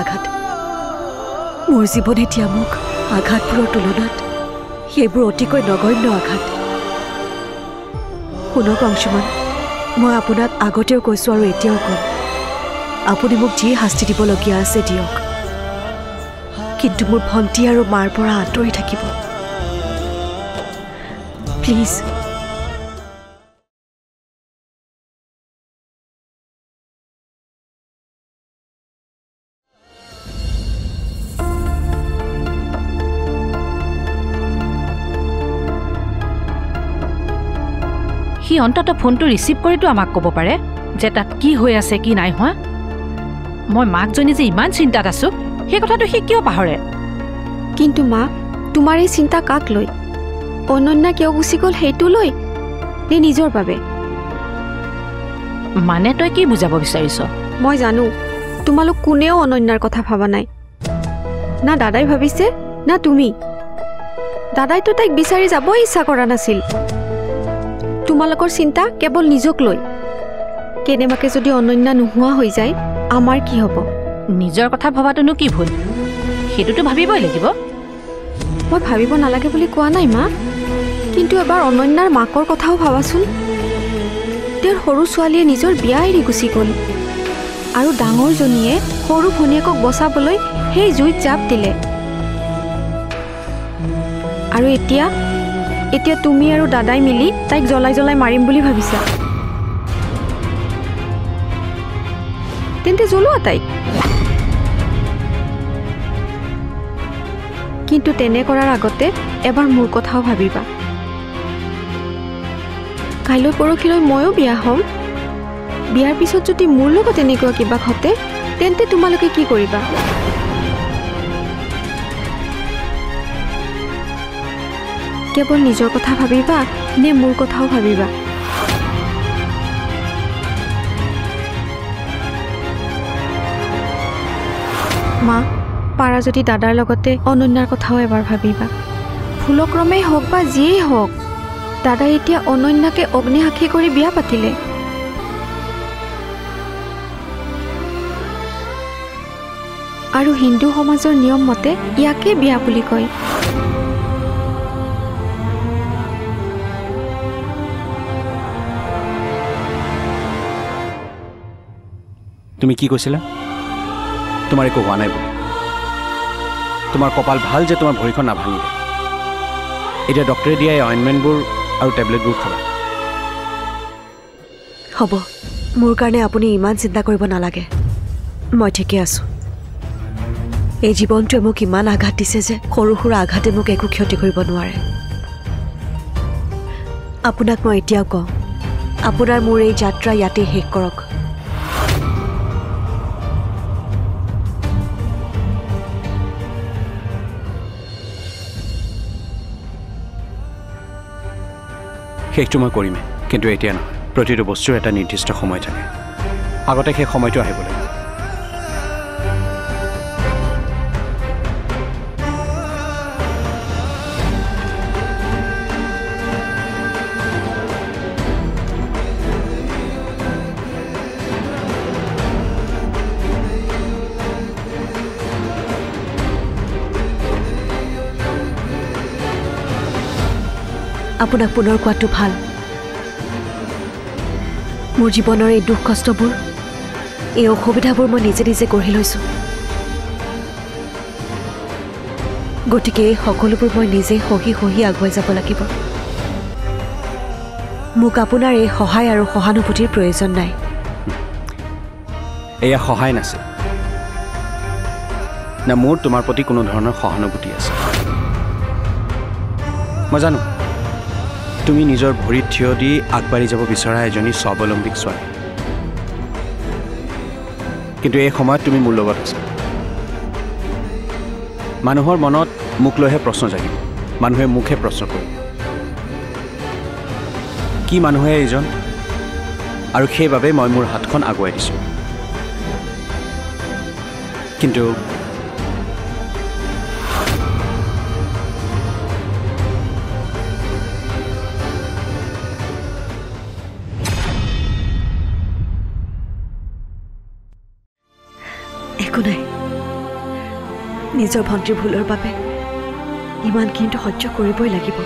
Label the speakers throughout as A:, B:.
A: আঘাত মোৰ জীৱন এতিয়া মোক আঘাতবোৰৰ তুলনাত সেইবোৰ অতিকৈ নগণ্য আঘাত শুনক অংশুমান মই আপোনাক আগতেও কৈছোঁ আৰু এতিয়াও ক'ম আপুনি মোক যি শাস্তি দিবলগীয়া আছে দিয়ক কিন্তু মোৰ ভণ্টি আৰু মাৰ পৰা আঁতৰি থাকিব প্লিজ
B: সি অন্তত ফোনটো ৰিচিভ কৰিতো আমাক ক'ব পাৰে যে তাত কি হৈ আছে কি নাই হোৱা মই মাকজনী যে ইমান চিন্তাত আছোঁ সেই কথাটো সি কিয় পাহৰে
C: কিন্তু মা তোমাৰ এই চিন্তা কাক লৈ অনন্যা কিয় গুচি গ'ল সেইটো লৈ নে নিজৰ বাবে
B: মানে তই কি বুজাব বিচাৰিছ
C: মই জানো তোমালোক কোনেও অনন্যাৰ কথা ভাবা নাই না দাদাই ভাবিছে না তুমি দাদাইতো তাইক বিচাৰি যাবই ইচ্ছা কৰা নাছিল তোমালোকৰ চিন্তা কেৱল নিজক লৈ কেনেবাকে যদি অনন্যা নোহোৱা হৈ যায় আমাৰ কি হ'ব
B: নিজৰ কথা ভবাটোনো কি ভুল সেইটোতো ভাবিবই লাগিব
C: মই ভাবিব নালাগে বুলি কোৱা নাই মা কিন্তু এবাৰ অনন্যাৰ মাকৰ কথাও ভাবাচোন তেওঁৰ সৰু ছোৱালীয়ে নিজৰ বিয়া এৰি গুচি গ'ল আৰু ডাঙৰজনীয়ে সৰু ভনীয়েকক বচাবলৈ সেই জুইত জাপ দিলে আৰু এতিয়া তুমি আৰু দাদাই মিলি তাইক জ্বলাই জ্বলাই মাৰিম বুলি ভাবিছা তেন্তে জ্বলোৱা তাইক কিন্তু তেনে কৰাৰ আগতে এবাৰ মোৰ কথাও ভাবিবা কাইলৈ পৰহিলৈ ময়ো বিয়া হ'ম বিয়াৰ পিছত যদি মোৰ লগত এনেকুৱা কিবা ঘটে তেন্তে তোমালোকে কি কৰিবা কেৱল নিজৰ কথা ভাবিবা নে মোৰ কথাও ভাবিবা মা পাৰা যদি দাদাৰ লগতে অনন্যাৰ কথাও এবাৰ ভাবিবা ভুলক্ৰমেই হওক বা যিয়েই হওক দাদাই এতিয়া অনন্যাকে অগ্নিসাক্ষী কৰি বিয়া পাতিলে আৰু হিন্দু সমাজৰ নিয়ম মতে ইয়াকে বিয়া বুলি কয়
D: তুমি কি কৈছিলা তোমাৰ একো হোৱা নাই বুলি তোমাৰ কপাল ভাল যে তোমাৰ ভৰিখন নাভাঙিলে এতিয়া ডক্টৰে দিয়া এই অইনমেণ্টবোৰ আৰু টেবলেটবোৰ খাবা
A: হ'ব মোৰ কাৰণে আপুনি ইমান চিন্তা কৰিব নালাগে মই ঠিকে আছোঁ এই জীৱনটোৱে মোক ইমান আঘাত দিছে যে সৰু সুৰা আঘাতে মোক একো ক্ষতি কৰিব নোৱাৰে আপোনাক মই এতিয়াও কওঁ আপোনাৰ মোৰ এই যাত্ৰা ইয়াতে শেষ কৰক
D: শেষটো মই কৰিমেই কিন্তু এতিয়া নহয় প্ৰতিটো বস্তুৰ এটা নিৰ্দিষ্ট সময় থাকে আগতে সেই সময়টো আহিব লাগিব
A: আপোনাক পুনৰ কোৱাটো ভাল মোৰ জীৱনৰ এই দুখ কষ্টবোৰ এই অসুবিধাবোৰ মই নিজে নিজে গঢ়ি লৈছোঁ গতিকে এই সকলোবোৰ মই নিজেই সহি সহি আগুৱাই যাব লাগিব মোক আপোনাৰ এই সহায় আৰু সহানুভূতিৰ প্ৰয়োজন নাই
D: এয়া সহায় নাছিল না মোৰ তোমাৰ প্ৰতি কোনো ধৰণৰ সহানুভূতি আছে মই জানো তুমি নিজৰ ভৰিত থিয় দি আগবাঢ়ি যাব বিচৰা এজনী স্বাৱলম্বী ছোৱালী কিন্তু এই সময়ত তুমি মোৰ লগত আছা মানুহৰ মনত মোক লৈহে প্ৰশ্ন জাগিব মানুহে মুখে প্ৰশ্ন কৰিব কি মানুহে এইজন আৰু সেইবাবে মই মোৰ হাতখন আগুৱাই দিছোঁ কিন্তু
A: একো নাই নিজৰ ভণ্টিৰ ভুলৰ বাবে ইমানখিনিতো সহ্য কৰিবই লাগিব।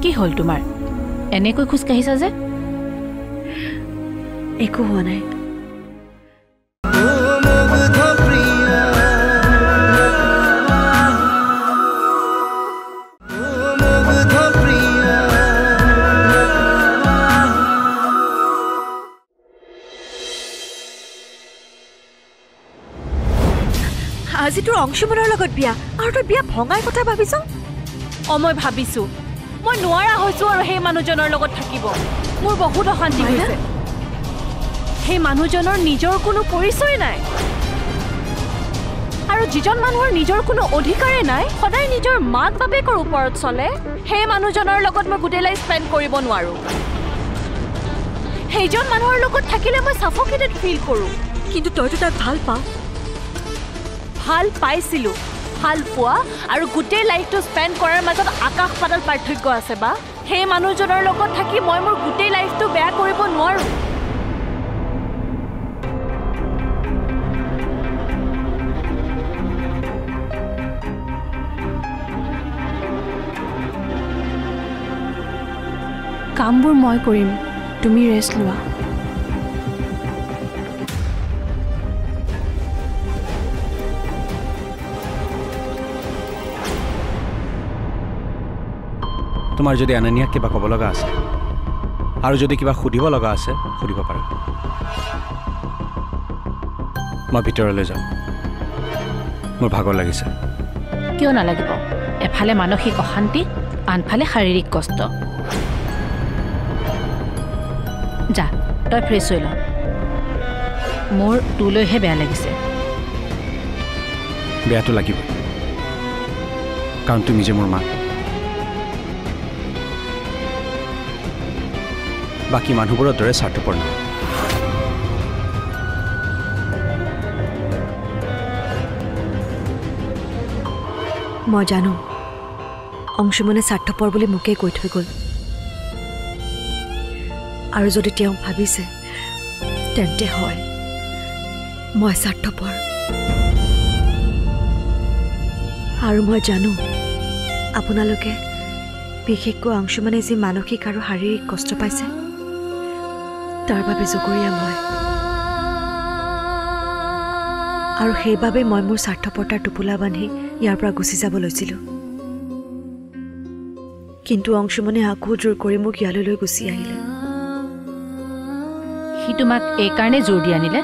B: কি হ'ল তোমাৰ? এনেকৈ খোজকাঢ়িছা যে?
A: একো হোৱা নাই। আজি তোৰ অংশুমানৰ লগত বিয়া আৰু তই বিয়া ভঙাৰ কথা ভাবিছ?
B: মই ভাবিছো মই নোৱাৰা হৈছো আৰু সেই মানুহজনৰ লগত থাকিব। মোৰ বহুত অশান্তি হৈছে। সেই মানুহজনৰ নিজৰ কোনো পৰিচয় নাই আৰু যিজন মানুহৰ নিজৰ কোনো অধিকাৰে নাই, সদায় নিজৰ মাক বাপেকৰ ওপৰত চলে, সেই মানুহজনৰ লগত মই গোটেই লাইফ স্পেণ্ড কৰিব নোৱাৰো। সেইজন মানুহৰ লগত থাকিলে মই সাফোকেটেড ফিল কৰোঁ।
A: কিন্তু তইতো তাক ভাল পাৱ।
B: ভাল পাইছিলোঁ, ভাল পোৱা আৰু গোটেই লাইফটো স্পেণ্ড কৰাৰ মাজত আকাশ পাতাল পাৰ্থক্য আছে বা। সেই মানুহজনৰ লগত থাকি মই মোৰ গোটেই লাইফটো বেয়া কৰিব নোৱাৰোঁ।
C: কামবোৰ মই কৰিম, তুমি ৰেষ্ট লোৱা।
D: তোমাৰ যদি আনন্যাক কিবা ক'ব লগা আছে আৰু যদি কিবা সুধিব লগা আছে সুধিব পাৰা। মই ভিতৰলৈ যাম, মোৰ ভাগৰ লাগিছে।
B: কিয় নালাগিব? এফালে মানসিক অশান্তি, আনফালে শাৰীৰিক কষ্ট। যা, তই ফ্ৰেছ হৈ ল। মোৰ তোলৈহে বেয়া লাগিছে।
D: বেয়াটো লাগিব, কাৰণ তুমি যে মোৰ মা। বাকী মানুহবোৰৰ দৰে স্বাৰ্থপৰ নহয়।
A: মই জানো অংশুমনে স্বাৰ্থপৰ বুলি মোকেই কৈ থৈ গ'ল, আৰু যদি তেওঁ ভাবিছে তেন্তে হয় মই স্বাৰ্থপৰ। আৰু মই জানো আপোনালোকে, বিশেষকৈ অংশুমনে যি মানসিক আৰু শাৰীৰিক কষ্ট পাইছে তাৰ বাবে জগৰীয়া মই। আৰু সেইবাবে মই মোৰ স্বাৰ্থপৰতাৰ টোপোলা বান্ধি ইয়াৰ পৰা গুচি যাব লৈছিলোঁ। কিন্তু অংশুমনে আকৌ জোৰ কৰি মোক ইয়ালৈ লৈ গুচি আহিলে।
B: সি তোমাক এইকাৰণে জোৰ দি আনিলে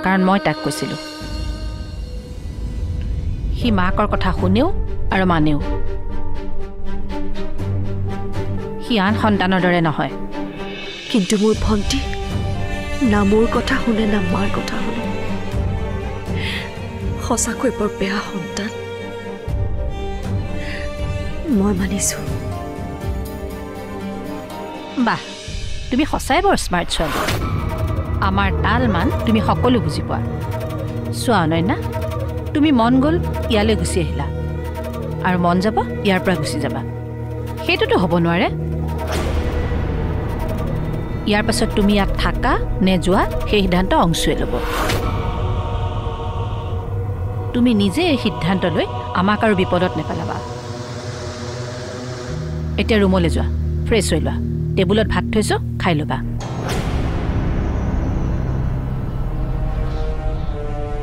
B: কাৰণ মই তাক কৈছিলোঁ। সি মাকৰ কথা শুনেও আৰু মানেও। সি আন সন্তানৰ দৰে নহয়।
A: কিন্তু মোৰ ভণ্টি না মোৰ কথা শুনে না মাৰ কথা শুনে। সঁচাকৈ বৰ বেয়া সন্তান। মই মানিছোঁ।
B: বাহ, তুমি সঁচাই বৰ স্মাৰ্ট ছোৱালী। আমাৰ তাল মান তুমি সকলো বুজি পোৱা। চোৱা অনন্যা, তুমি মন গ'ল ইয়ালৈ গুচি আহিলা আৰু মন যাব ইয়াৰ পৰা গুচি যাবা। সেইটোতো হ'ব নোৱাৰে। ইয়াৰ পাছত তুমি ইয়াত থাকা নে যোৱা সেই সিদ্ধান্ত অংশুৱে ল'ব। তুমি নিজে এই সিদ্ধান্ত লৈ আমাক আৰু বিপদত নেপেলাবা। এতিয়া ৰুমলৈ যোৱা, ফ্ৰেছ হৈ লোৱা। টেবুলত ভাত থৈছোঁ, খাই ল'বা।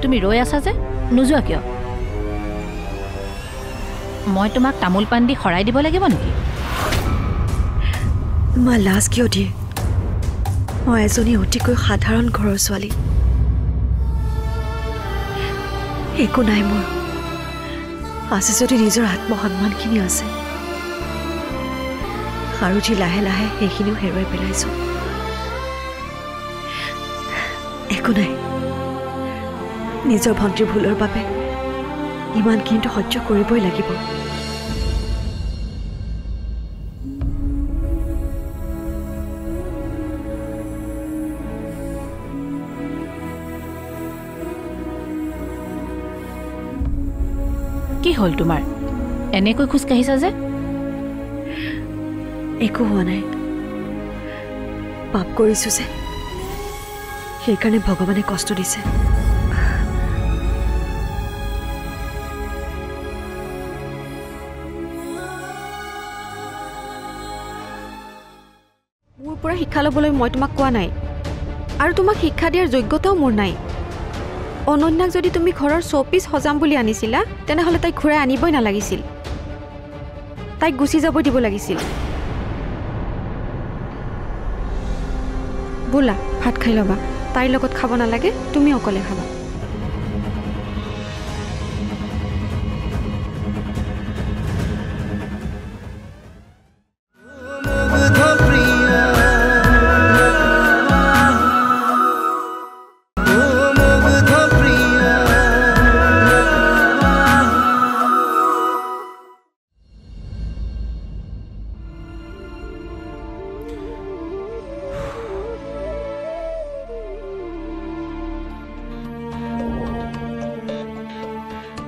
B: তুমি ৰৈ আছা যে, নোযোৱা কিয়? মই তোমাক তামোল পাণ দি শৰাই দিব লাগিব নেকি?
A: মই লাজ কিয় দিয়ে? মই এজনী অতিকৈ সাধাৰণ ঘৰৰ ছোৱালী। একো নাই মোৰ। আছে যদি নিজৰ আত্মসন্মানখিনি আছে, আৰু যি লাহে লাহে সেইখিনিও হেৰুৱাই পেলাইছোঁ। একো নাই, নিজৰ ভণ্টিৰ ভুলৰ বাবে ইমানখিনিতো সহ্য কৰিবই লাগিব।
B: কি হ'ল তোমাৰ? এনেকৈ খোজকাঢ়িছা যে?
A: একো হোৱা নাই, পাপ কৰিছোঁ যে সেইকাৰণে ভগৱানে কষ্ট দিছে।
C: মোৰ পৰা শিক্ষা ল'বলৈ মই তোমাক কোৱা নাই, আৰু তোমাক শিক্ষা দিয়াৰ যোগ্যতাও মোৰ নাই। অনন্যাক যদি তুমি ঘৰৰ শ্ব'পিচ সজাম বুলি আনিছিলা তেনেহ'লে তাইক ঘূৰাই আনিবই নালাগিছিল, তাইক গুচি যাব দিব লাগিছিল। বোলা ভাত খাই ল'বা, তাইৰ লগত খাব নালাগে, তুমি অকলে খাবা।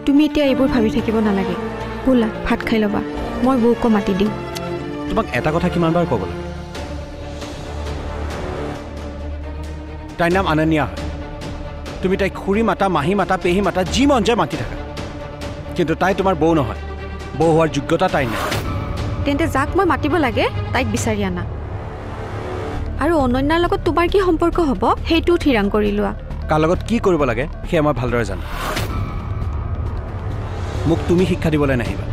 C: তুমি এতিয়া এইবোৰ ভাবি থাকিব নালাগে, বোলা ভাত খাই ল'বা, মই বৌকো মাতি দিম।
D: তোমাক এটা কথা কিমানবাৰ ক'ব লাগে? তাইৰ নাম আনন্যা হয়। তুমি তাইক খুৰী মাতা, মাহী মাতা, পেহী মাতা, যি মন যায় মাতি থাকা, কিন্তু তাই তোমাৰ বৌ নহয়। বৌ হোৱাৰ যোগ্যতা তাই নাই।
C: তেন্তে যাক মই মাতিব লাগে তাইক বিচাৰি আনা, আৰু অনন্যাৰ লগত তোমাৰ কি সম্পৰ্ক হ'ব সেইটোও থিৰাং কৰি লোৱা।
D: কাৰ লগত কি কৰিব লাগে সেয়া মই ভালদৰে জানো। মোক তুমি শিক্ষা দিবলৈ নাহিবা।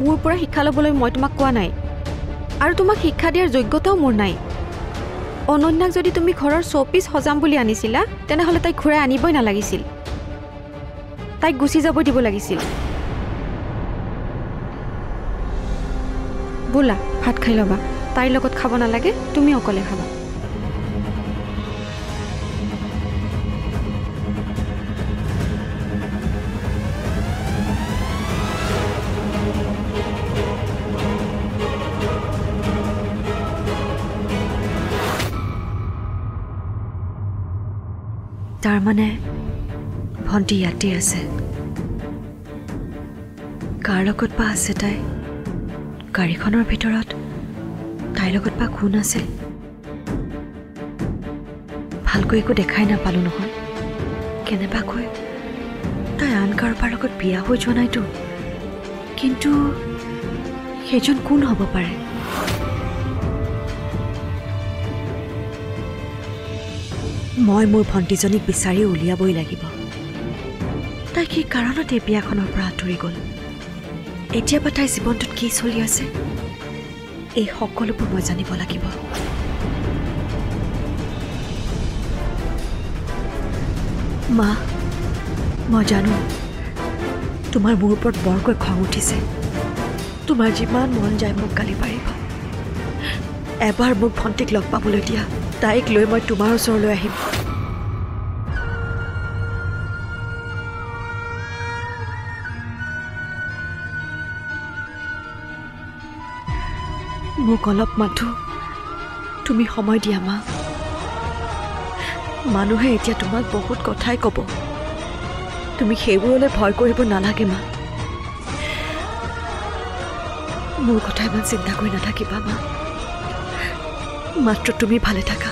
C: মোৰ পৰা শিক্ষা ল'বলৈ মই তোমাক কোৱা নাই, আৰু তোমাক শিক্ষা দিয়াৰ যোগ্যতাও মোৰ নাই। অনন্যাক যদি তুমি ঘৰৰ শ্ব'পিচ সজাম বুলি আনিছিলা তেনেহ'লে তাইক ঘূৰাই আনিবই নালাগিছিল, তাইক গুচি যাব দিব লাগিছিল। বোলা ভাত খাই ল'বা, তাইৰ লগত খাব নালাগে, তুমি অকলে খাবা।
A: তাৰমানে ভণ্টি ইয়াতে আছে। কাৰ লগত বা আছে তাই? গাড়ীখনৰ ভিতৰত তাইৰ লগত বা কোন আছিল? ভালকৈ একো দেখাই নাপালোঁ নহয়। কেনেবাকৈ তাই আন কাৰোবাৰ লগত বিয়া হৈ যোৱা নাইতো, কিন্তু সেইজন কোন হ'ব পাৰে? মই মোৰ ভণ্টিজনীক বিচাৰি উলিয়াবই লাগিব। তাই কি কাৰণতে বিয়াখনৰ পৰা আঁতৰি গ'ল? এতিয়া বা তাইৰ জীৱনটোত কি চলি আছে, এই সকলোবোৰ মই জানিব লাগিব। মা, মই জানো তোমাৰ মোৰ ওপৰত বৰকৈ খং উঠিছে। তোমাৰ যিমান মন যায় মোক গালি পাৰিব। এবাৰ মোক ভণ্টিক লগ পাবলৈ দিয়া, তাইক লৈ মই তোমাৰ ওচৰলৈ আহিম। মোক অলপ মাথো তুমি সময় দিয়া মা। মানুহে এতিয়া তোমাক বহুত কথাই ক'ব, তুমি সেইবোৰলৈ ভয় কৰিব নালাগে মা। মোৰ কথা ইমান চিন্তা কৰি নাথাকিবা মা, মাত্ৰ তুমি ভালে থাকা।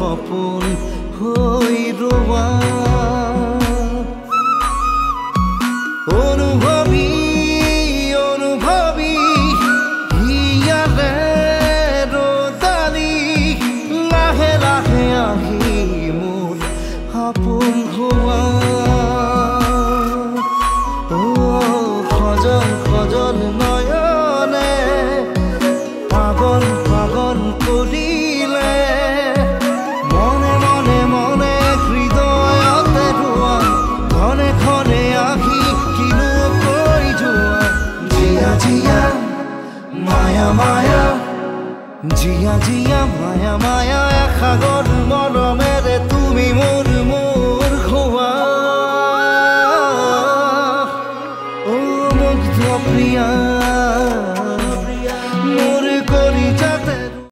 E: সপোন হৈ ৰোৱা অনুভৱী অনুভৱী হিয়াৰে ৰদালি লাহে লাহে আহি মোৰ সপোন হোৱা সজন সজন নয়নে মায়া মায়া জিয়া জিয়া মায়া মায়া এসাগৰ মৰমেৰে তুমি মোৰ